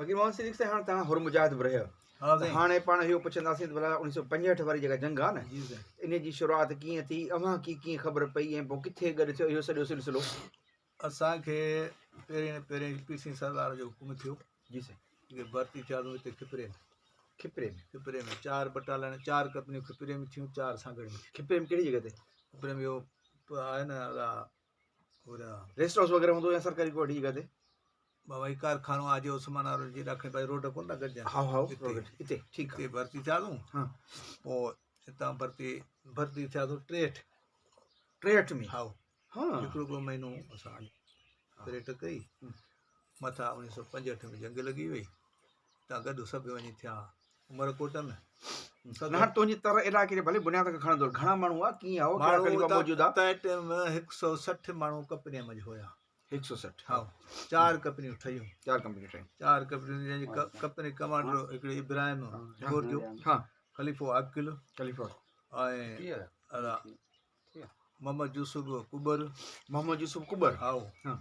बाक़ी मोहम्मद सिद्दीक़ से हाणे तव्हां हुरमुजाहिद बि रहियो हाँ त साईं हाणे पाण इहो पुछंदासीं त भला 1965 वारी जेका जंग आहे न जी साईं इन जी शुरूआति कीअं थी अव्हां कीअं ख़बर पई ऐं पोइ किथे गॾु थियो इहो सॼो सिलसिलो असांखे पहिरें पहिरें पीसी सरदार जो हुकुम थियो जी साईं कि भर्ती थियासीं हिते खिपरे में खिपरे में 4 बटालियन 4 कंपनियूं खिपरे में थियूं 4 सांगड़ में खिपरे में कहिड़ी जॻह ते खिपरे में इहो आहे न ओड़ा रेस्ट हाउस वग़ैरह हूंदो या सरकारी को वॾी जॻह ते बाबा ही कारखानो आज उस्मान वारो जी रखे भाई रोड कोन था गॾिजनि हा हा हिते हिते ठीकु हिते आहे भर्ती थियासीं हा पोइ हितां भर्ती थियासीं 63 में हा हा हिकिड़ो महीनो असां परेड कई मथां 1965 में जंग लॻी वई त गॾु सभु वञी थिया उमरकोट में न हाणे तुंहिंजी तरह इलाइक़े जे भले बुनियाद खे खणंदो घणा माण्हू आहे कीअं आहे कहिड़ा कलीफ़ा मौजूदु आहे तंहिं टाइम में 160 माण्हू कंपनीअ में हुया 160 हा 4 कंपनियूं ठहियूं 4 कंपनी ठही 4 कंपनियूं जंहिंजी कंपनी कमांडर हिकिड़े इब्राहिम हुंगोर जो हा खलीफ़ो आकिल खलीफ़ा ऐं मोहम्मद यूसुफ कुबर मोहम्मद यूसुफ कुबर हा हा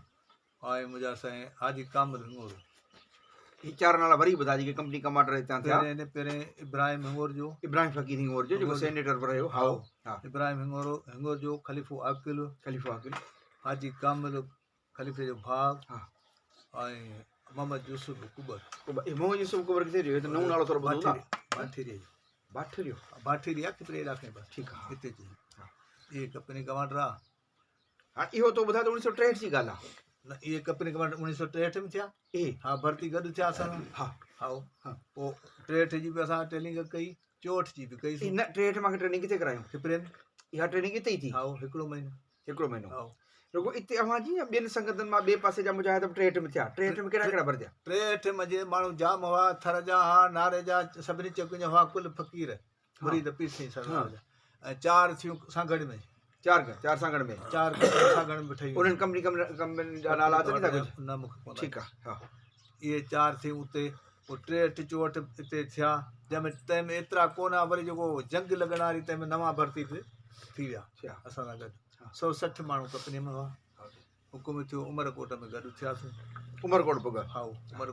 ऐं मुंहिंजा साईं हाजी कामिल हुंगोर ही 4 नाला वरी ॿुधा जेके कंपनी कमांडर हितां थिया पहिरें इब्राहिम हुंगोर जो इब्राहिम फ़कीर हिंगोर जो जेको सेनेटर बि रहियो हा हा इब्राहिम हिंगोर जो खलीफ़ो आकिल खलीफ़ा आकिल हाजी कामिल खलीफ़े जो भाउ हा ऐं मोहम्मद यूसुफ कुबर मोहम्मद यूसुफ कुबर किथे रहियो हिते नओं नालो थोरो ॿुधो बाठीरी बाठरियो बाठीरी आहे खिपरे इलाइक़े में ठीकु आहे हिते जी इहे कंपनी कमांडर आहे हाणे इहो तो ॿुधाए त 1963 जी ॻाल्हि आहे न इहे कंपनी कमांडर 1963 में थिया हा भर्ती गॾु थिया असां हा हा पोइ 63 जी बि असां ट्रेनिंग कई 64 जी बि कई न 63 मां ट्रेनिंग किथे करायूं खिपरे में इहा ट्रेनिंग हिते ई थी हा हिकिड़ो महीनो हा रुगो इते अव्हां जी ॿियनि संगतनि मां ॿिए पासे जा मुजाहिद बि 63 में थिया 63 में कहिड़ा भरतिया 63 में जे माण्हू जाम हुआ थर जा हा नारे जा सभिनी चौकियुनि जा हुआ कुल फ़क़ीर मुरीद पीसी सरदार जा ऐं 4 थियूं सांगड़ में 4 सांगड़ में 4 सांगड़ में ठही उन्हनि कंपनी जा नाला अचनि था कुझु न मूंखे कोन ठीकु आहे हा इहे 4 थियूं उते पोइ 63 64 हिते थिया जंहिंमें तंहिंमें एतिरा कोन आहे वरी जेको जंग लॻण वारी तंहिंमें नवां भर्ती थी विया असां सां गॾु 160 माण्हू कंपनी में हुआ हुकुम थियो उमरकोट में गॾु थियासीं उमरकोट पुग हा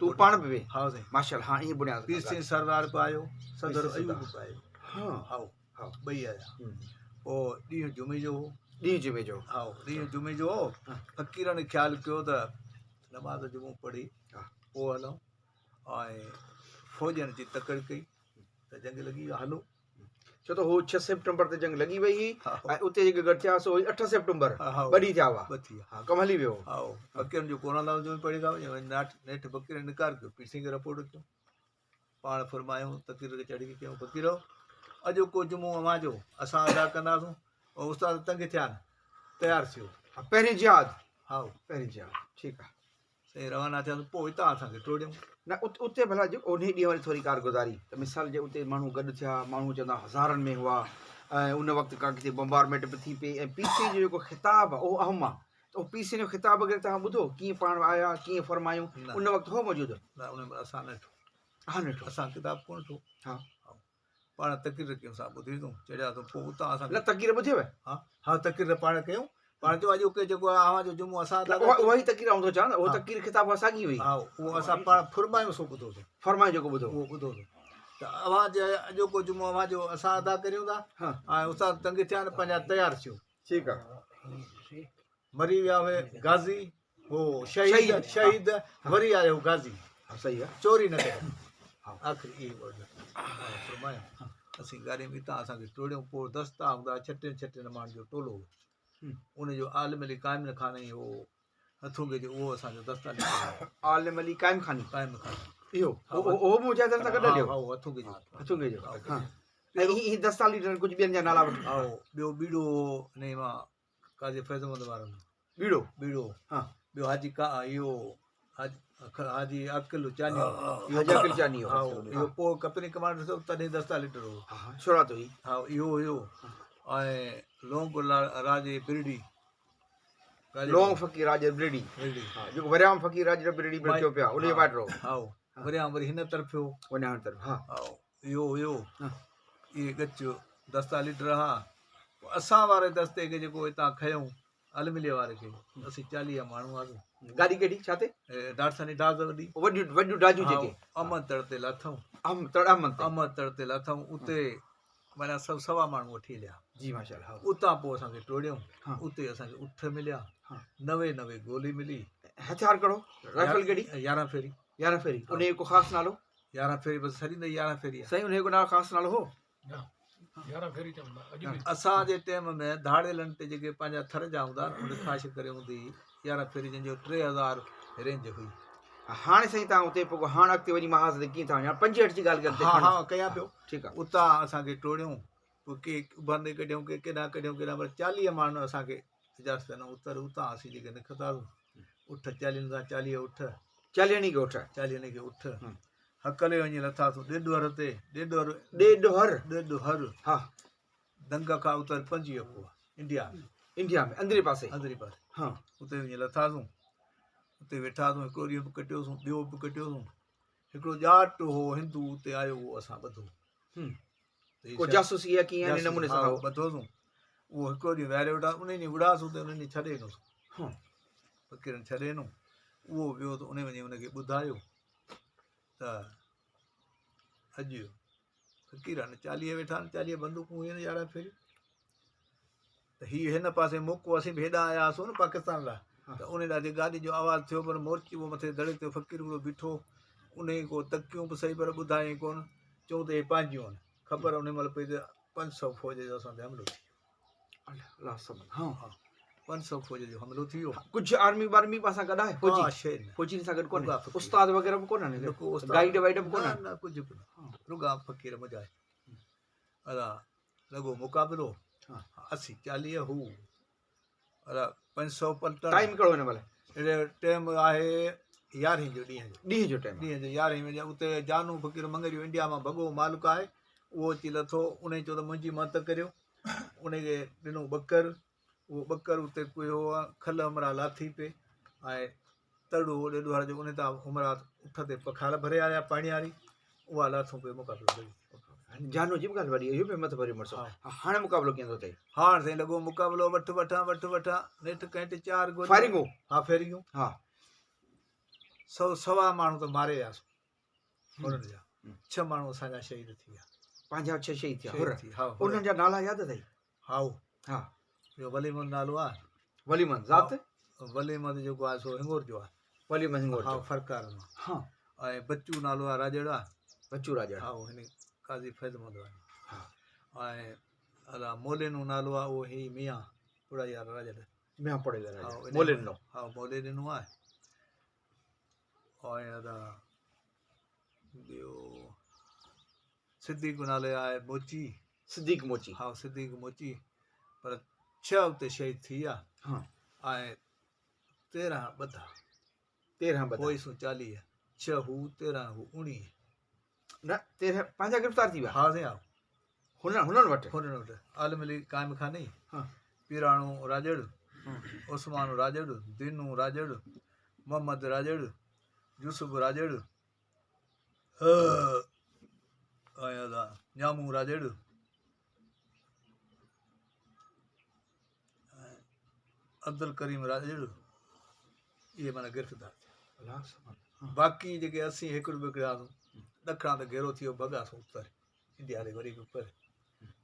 तूं पाण बि वे हा साईं माशाअल्लाह हाँ ईअं बुनियाद पीसी सरदार बि आयो सदर अयूब बि आयो हा हा हा ॿई आया पोइ ॾींहुं जुमे जो हो ॾींहुं जुमे जो हा ॾींहुं जुमे जो हो फ़क़ीरनि ख़्यालु कयो त नमाज़ जुमो पढ़ी पोइ हलूं ऐं फ़ौजनि जी तकड़ कई त जंग लॻी वियो हलो छो त हो 6 सितंबर ते जंग लॻी वई हुई ऐं उते जेके गॾु थिया सो 8 सितंबर ॿ ॾींहं थिया हुआ ॿ थी हा कम हली वियो हा फ़क़ीरनि जो कोरोना जुमे पढ़ी खां नेठि फ़क़ीर निकार कयो पीसी खे रपोर्ट कयो पाण फरमायूं तक़ीर खे चढ़ी कयूं फ़क़ीर अॼु को जुमो अव्हां जो असां अदा कंदासीं ऐं उस्ताद तंग थिया आहिनि तयारु थियो पहिरीं जिहाद हा पहिरीं जिहाद ठीकु आहे साईं रवाना थियासीं पोइ हितां असांखे टोड़ियूं न उते भला जो उन ॾींहुं वरी थोरी कारगुज़ारी त मिसाल जे उते माण्हू गॾु थिया माण्हू चवंदा हज़ारनि में हुआ ऐं उन वक़्तु का किथे बम्बारमेंट बि थी पई ऐं पीसी जो जेको ख़िताब आहे उहो अहम आहे त उहो पीसी जो ख़िताब वग़ैरह तव्हां ॿुधो कीअं पाण आया कीअं फरमायूं उन वक़्तु हो मौजूदु न उन में असां न हा ॾिठो असां किताब कोन ॾिठो हा पाण तक़ीर कयूं असां ॿुधियूं चढ़ियासीं पोइ उतां असां न तक़ीर ॿुधेव हा हा तक़ीर पाण कयूं पाण जो अॼु जेको आहे अव्हां जो जुमो असां उहा ई तक़ीर आऊं थो चवां न उहो तक़ीर ख़िताब असांजी हुई हा उहो असां पाण फुरमायूं सो ॿुधोसीं फरमायो जेको ॿुधो उहो ॿुधोसीं त अव्हां जे अॼोको जुमो अव्हां जो असां अदा करियूं था ऐं उस्ताद तंग थिया आहिनि पंहिंजा तयारु थियो ठीकु आहे मरी विया हुए गाज़ी हो शहीद वरी आयो गाज़ी सही आहे चोरी न कयो आख़िरी इहे वर्ड फरमायो असीं गाॾी में हितां असांखे टोड़ियूं पोइ दस्ता हूंदा 6 माण्हुनि जो टोलो उनजो आलिम अली क़ाइम खानी हो हथुंगे जो उहो असांजो दस्ता आलिम अली क़ाइम खानी इहो हो मुजाहिदनि सां गॾु हलियो हा हथुंगे जो हा ऐं ही दस्ता लीडर कुझु ॿियनि जा नाला वठो हा ॿियो बीड़ो ने मां काज़ी फैज़मंद वारनि बीड़ो हा ॿियो हाजी का इहो हाजी अकिल चानियो चानियो हा इहो पोइ कंपनी कमांडर थियो तॾहिं दस्ता लीडर हो शुरूआत हुई हा इहो हुयो ऐं लोंग राजे बिरडी लोंग फ़क़ीर राजे बिरडी जेको वरियाम फ़क़ीर राजे बिरडी बि थियो पिया उनजो माइटो हा वरियाम वरी हिन तरफ़ हो वञण तरफ़ हा इहो हुयो इहे गच दस्ता लीडर हा असां वारे दस्ते खे जेको हितां खयूं अलमिले वारे खे असीं 40 माण्हू हुआसीं। गाॾी केॾी छा ते डारसानी डाज़ वॾी वॾियूं वॾियूं डाजूं जेके अमतड़ ते लथऊं। अमन ते अमतड़ ते लथऊं उते माना सभु 100 माण्हू वठी हलिया। जी माशाल्लाह हा उतां पोइ असांखे टोड़ियऊं। हाँ। उते असांखे उठ मिलिया। हाँ। 90 गोली मिली। हथियार कहिड़ो राइफल केॾी 11 फेरी 11 फेरी हाँ। उन जो को ख़ासि नालो 11 फेरी बसि सॼी 11 फेरी आहे। साईं उन जो को नालो ख़ासि नालो हो 11 फेरी चवंदा अॼु बि असांजे टाइम में धाड़ेलनि ते जेके पंहिंजा थर जा हूंदा उन ख़ासि करे हूंदी 11 फेरी जंहिंजो 3000 रेंज हुई। हाणे साईं तव्हां उते पोइ हाणे अॻिते वञी महाज़ ते कीअं था वञा 65 जी ॻाल्हि हा कनि हा कयां पियो। ठीकु आहे उतां असांखे टोड़ियूं पोइ के बंदि कढियूं के केॾां कढियूं केॾां पर 40 माण्हू असांखे इजाज़त न उतर उतां असीं जेके निकितासीं उठ 40 सां 40 उठ 40 के उठ 40 खे उठ हकले वञी लथासीं ॾेढ ते ॾेढ हर हा दंग खां उतर 25 पोइ इंडिया में इंडिया में अंदरे पासे अंदरी पासे हाँ उते वञी लथासीं। उते वेठासीं हिकिड़ो ॾींहुं बि कटियोसीं ॿियो बि कटियोसीं। हिकिड़ो ॼाट हो हिंदू उते आयो उहो असां ॿधो को जासूसी या कीअं इन नमूने सां हो ॿधोसीं। उहो हिकिड़ो ॾींहुं वाइरे वेठा उन ॾींहुं विड़ासीं त उन ॾींहुं छॾे ॾिनोसीं। हाँ फ़क़ीरनि छॾे ॾिनो। उहो वियो त उन वञी उनखे ॿुधायो त अॼु फ़क़ीर आहिनि 40 वेठा आहिनि 40 बंदूकूं हुयूं 11 फेरी त हीअ हिन पासे मोको असीं बि हेॾां आया हुआसीं न पाकिस्तान लाइ त उन ॾाढी गाॾी जो आवाज़ु थियो पर मोर्ची उहो मथे दड़े ते फ़क़ीर हिकिड़ो बीठो उन को तकियूं बि सही पर ॿुधायईं कोन चऊं त हे पंहिंजियूं आहिनि ख़बर उन महिल पई त 500 फ़ौज जो असां ते हमिलो थी वियो। हाँ हा 500 फ़ौज जो हमिलो थी वियो। कुझु आर्मी वार्मी पासां गॾु आहे फौजी हा शइ न फौजी सां गॾु कोन्हे रुॻा फ़क़ीर। उस्ताद वग़ैरह बि कोन्हनि न को उस्ताद, गाइड वाइड बि न कोन्हनि न कुझु बि न रुॻा फ़क़ीर मुंहिंजा अला लॻो मुक़ाबिलो हाँ 80 40 हू अला 500 पलटन। टाइम कहिड़ो हिन महिल हेॾे टाइम आहे 11 जो ॾींहं जो ॾींहं जो टाइम ॾींहं जो 11 बजे उते जानू फ़क़ीर मंगरियो इंडिया मां भॻो मालिक आहे उहो अची लथो उन चयो त मुंहिंजी मदद करियो उनखे ॾिनो ॿकर उहो ॿकर उते कुयो आहे खल अमरा लाथी पे ऐं तड़ो ॾेढ वार जो उन तां उमरा उठ ते पखाल भरे आया पाणी वारी उहा लाथूं पे मुक़ाबिलो कयो। जानू जी बि ॻाल्हि वरी इहो बि मत भरी मरसो हाणे मुक़ाबिलो कीअं थो थिए हाणे साईं लॻो मुक़ाबिलो वठ वठां नेठि कंहिं 4 गोलियूं फायरिंगूं हा फेरियूं हा 100 माण्हू त मारे वियासीं हुननि जा 6 माण्हू असांजा शहीद थी विया पंहिंजा 6 शहीद थिया शहीद थी, हा उन्हनि जा नाला यादि अथई हाउ हा इहो वलीमंद नालो आहे वलीमन ज़ात वलीमंद जेको आहे सो हिंगोर जो आहे वलीमन हिंगोर हा जो फरकार में हाँ ऐं बच्चू नालो आहे राजड़ आहे बच्चू राजा हा हिन काज़ी फैज़मंद आहे हा ऐं अला मोलेनो नालो आहे उहो ही मियां पुड़ा यार राजड़ मैं पढ़े हा राजा मोलिन नो हा मोलेनो आहे ऐं अला ॿियो सिद्दीक नाले आहे मोची सिद्दीक मोची हा सिद्दीक मोची पर 6 उते शहीद थी विया हाँ ऐं 13 ॿधा 13 बता 40 6 हू 13 हू 19 न 13 पंहिंजा गिरफ़्तार थी विया हा साईं हा हुननि वटि हुननि वटि आलमली काइम खानी हाँ पीराणो राजड़ उस्मान राजड़ दीनू राजड़ मोहम्मद राजड़ यूसुफ राजड़ ऐं अला ञामू राजड़ अब्दुल करीम राजड़ इहे माना गिरफ़्तार थिया। बाक़ी जेके असीं हिकिड़ो विकिणासीं ॾखिणां त घेरो थी वियो भॻासीं उत्तर इंडिया ते वरी बि पर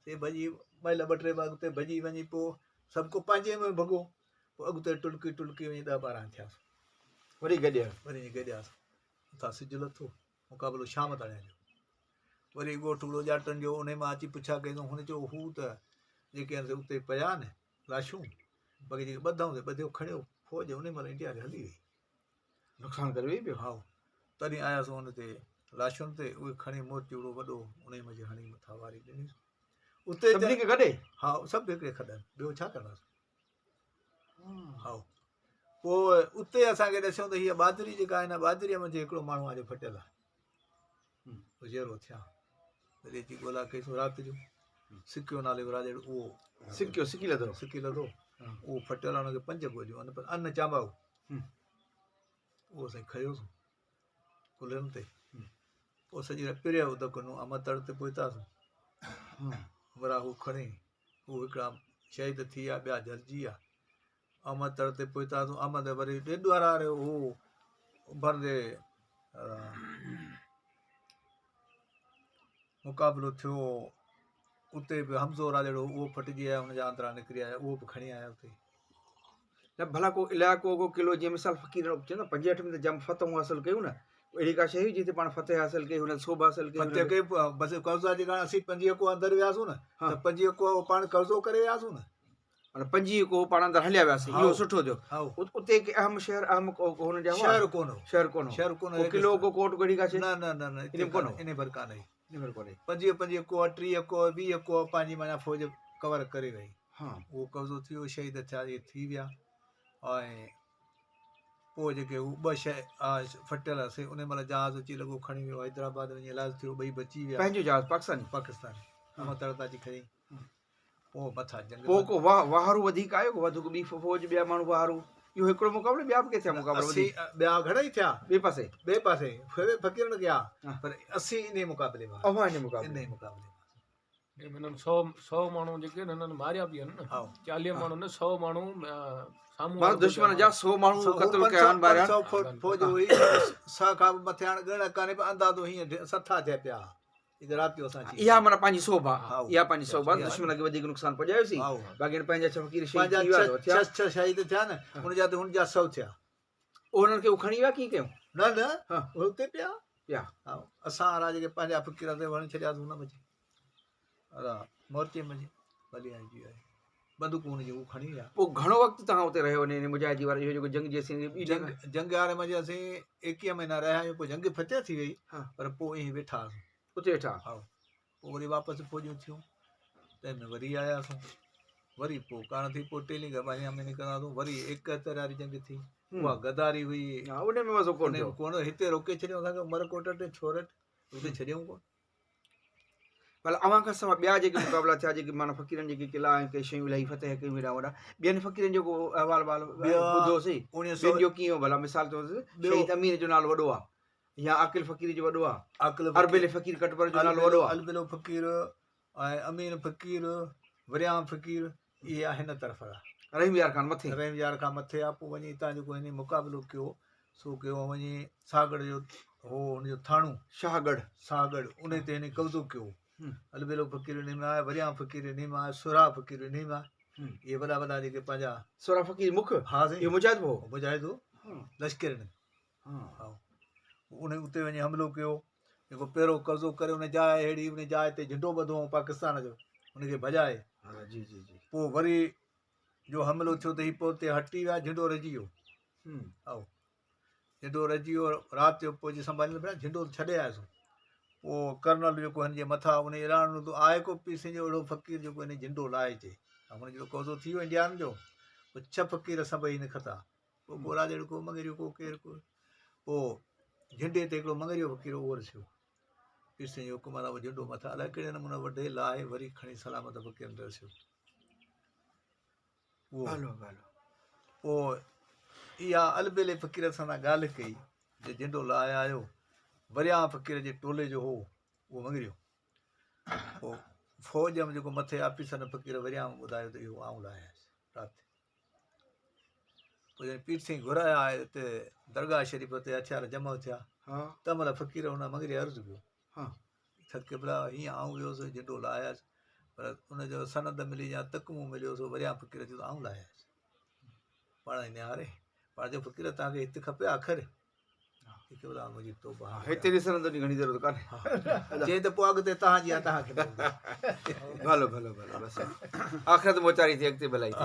ते भॼी महिल 2-3 बार उते भॼी वञी पोइ सभु को पंहिंजे में भॻो पोइ अॻिते टुल्की वञी 10-12 थियासीं वरी गॾिया वरी गॾियासीं उतां सिज लथो मुक़ाबिलो शाम ताईं जो वरी ॻोठु हिकिड़ो ॼाटनि जो उन मां अची पुछा कईं हुन चयो हू त जेके आहिनि उते पिया आहिनि लाशूं बाक़ी जेके ॿधऊं ते ॿधियो खणियो फ़ौज उन महिल इंडिया खे हली वई नुक़सानु करे वेई पियो हा तॾहिं आयासीं हुन ते लाशुनि ते उहे खणी मोर्चो हिकिड़ो वॾो उन में हणी मथां वारी ॾिनी उते सभिनी खे गॾे हा सभु हिकिड़े खॾनि ॿियो छा कंदासीं हा पोइ उते असांखे ॾिसूं त हीअ बाजरी जेका आहे न बाजरीअ में हिकिड़ो माण्हू आहे जो फटियलु आहे उजेरो थिया वरी अची ॻोल्हा कईसीं राति जो सिकियो नाले जो राजड़ उहो सिकी लधो सिकी लधो उहो फटियलु आहे हुनखे 5 गोलियूं अन्न चांबाऊ उहो साईं खयोसीं कुल्हनि ते पोइ सॼी राति पिरिया उदकनो अमतड़ ते पहुतासीं वरा हू खणी हू हिकिड़ा शहीद थी विया ॿिया जलिजी विया अहमद तड़ ते पहुतासीं अहमद वरी ॾेढ वारा हू भरंदे मुक़ाबिलो थियो उते बि हमज़ोर आहे जहिड़ो उहो फटिजी आया हुनजा अंदरां निकिरी आया उहो बि खणी आया उते न भला को इलाइक़ो को किलो जीअं मिसाल फ़क़ीर चवंदा 65 में त जम फतहूं हासिल कयूं न अहिड़ी का शइ हुई जिते पाण फतेह हासिल कई हुन सोभ हासिल कई फतेह कई बसि कब्ज़ा जेका असीं 25 को अंदरि वियासीं न त 25 को पाण कब्ज़ो करे वियासीं न माना 25 को पाण अंदरि हलिया वियासीं इहो सुठो थियो हा उते हिकु अहम शहर अहम हुन जा शहर कोन शहर कोन किलो को कोट को अहिड़ी का शइ न न न न इन कोन इन भर कान्हे इन भर कोन्हे 25 को 30 को 20 को पंहिंजी माना फ़ौज कवर करे वई हा उहो कब्ज़ो थियो शहीद थिया इहे थी विया ऐं पोइ जेके हू ॿ शइ फटियल हुआसीं उन महिल जहाज़ अची लॻो खणी वियो हैदराबाद वञी इलाजु थियो ॿई बची विया पंहिंजो जहाज़ पाकिस्तानी पाकिस्तानी अहमद तड़ता जी खणी पोइ मथां जंग पोइ को वाहरू वधीक आयो वधीक ॿी फ़ौज ॿिया माण्हू वाहरू इहो हिकिड़ो मुक़ाबिलो ॿिया बि किथे मुक़ाबिलो वधीक ॿिया घणेई थिया ॿिए पासे फ़क़ीरनि कया पर असीं इन मुक़ाबले में अवां इन मुक़ाबिले इन मुक़ाबले में हिननि 100 माण्हू जेके हिननि मारिया बि आहिनि हा न 40 माण्हू न 100 माण्हू साम्हूं माण्हू दुश्मन जा 100 माण्हू क़त्ल कया आहिनि मारिया 500 फ़ौज हुई सा खां बि मथे हाणे ॻण कान्हे पर अंदाज़ो हीअं सथा थिया पिया हिकु राति जो असां इहा माना पंहिंजी सोभा हा इहा पंहिंजी सोभा दुश्मन खे वधीक नुक़सान पहुचायोसीं हा बाक़ी हाणे पंहिंजा छह फ़क़ीर शहीद पंहिंजा थी विया थिया छह शहीद थिया न हुनजा त हुनजा 100 थिया उन्हनि खे खणी विया कीअं कयूं न न हा हुते पिया पिया हा असां हाणे जेके पंहिंजा फ़क़ीर ते वणी छॾियासीं हुन मज़े हा मोर्चे मज़े भली आई जी आहे बंदूकूं हुनजी हू खणी विया पोइ घणो वक़्तु तव्हां उते रहियो वञे मुजाहिदी वारो इहो जेको जंग जेसीं ॿी जंग वारे मज़े असीं 21 महीना रहिया आहियूं पोइ जंग फतेह थी वई हा पर पोइ ईअं वेठा हुआसीं उते वेठा हा पोइ वरी वापसि फ़ौजियूं थियूं तंहिंमें वरी आयासीं वरी पोइ कान थी पोइ टेलिंग ॿारहें में निकिरंदासीं वरी 71 वारी जंग थी उहा गदारी हुई हा उन में मज़ो कोन थियो कोन हिते रोके छॾियऊं असांखे उमरकोट ते छोरट हुते छॾियऊं कोन भला अव्हां खां सवाइ ॿिया जेके मुक़ाबिला थिया जेके माना फ़क़ीरनि जेके किला ऐं के शयूं इलाही फतेह कयूं हेॾा वॾा ॿियनि फ़क़ीरनि जेको अहवाल वहवाल ॿुधोसीं ॿियनि जो कीअं भला मिसाल तौर ते शहीद अमीर जो नालो वॾो आहे या आकिल फ़क़ीर जो वॾो आहे अरबिल फ़क़ीर कटपर जो नालो वॾो आहे अलबिलो फ़क़ीर ऐं अमीन फ़क़ीर वरियाम फ़क़ीर इहे हिन तरफ़ आहे रहीम यार ख़ान मथे रहीम यार खां मथे आहे पोइ वञी हितां जेको हिन मुक़ाबिलो कयो सो कयो वञी सागड़ जो हो हुनजो थाणो शाहगढ़ उन ते हिन कब्ज़ो कयो अलबिलो फ़क़ीर इन में आहे वरियाम फ़क़ीर इन में आहे सुरा फ़क़ीर इन में आहे इहे वॾा वॾा जेके पंहिंजा सुरा फ़क़ीर मुख हा साईं इहो मुजाहिद हो मुजाहिदो लश्कर में हा उन उते वञी हमिलो कयो जेको पहिरियों कब्ज़ो करे उन जाइ अहिड़ी उन जाइ ते झंडो ॿधो पाकिस्तान जो उनखे भॼाए जी जी जी पोइ वरी जो हमिलो थियो त हीअ पोइ उते हटी विया झंडो रहिजी वियो हा झंडो रहिजी वियो राति जो पोइ संभालींदो पिया झंडो छॾे आयुसि पोइ कर्नल जेको हिन जे मथां उन ऐलान हूंदो आहे को पीस जो अहिड़ो फ़क़ीर जेको हिन झंडो लाहे अचे हुनजो कब्ज़ो थी वियो इंडियान जो पोइ 6 फ़क़ीर सभई हिन खता पोइ गोरा जहिड़ो को मगरियो को केरु को पोइ झंडे ते हिकिड़ो मगरियो फ़क़ीर उहो रसियो पीस जो हुकुम उहो झंडो मथां अलाए कहिड़े नमूने वढे लाहे वरी खणी सलामत फ़क़ीरनि ते रसियो पोइ इहा अलबेले फ़क़ीर सां ॻाल्हि कई जे झंडो लाहे आयो वरियाम फ़क़ीर जे टोले जो हो उहो मङिरियो पोइ फ़ौज में जेको मथे ऑफिसर फ़क़ीर वरियाम ॿुधायो त इहो आऊं लाहियासीं राति पोइ जॾहिं पीर सिंह घुराया हिते दरगाह शरीफ़ ते हथियार जमा थिया त महिल फ़क़ीर हुन मङिरे अर्ज़ु कयो छतकिबला हीअं आऊं वियोसि झंडो लाहियासीं पर उनजो सनद मिली या तकमो मिलियो सो वरियाम फ़क़ीर चयो त आऊं लाहियासीं पाण निहारे पाण जो फ़क़ीर तव्हांखे हिते खपे आख़िर मुंहिंजी तोबा हिते ॾिसण जी घणी ज़रूरत कान्हे चई त पोइ अॻिते तव्हांजी आहे तव्हांखे भलो भलो भलो बसि आख़िरत मोचारी थी अॻिते भलाई थी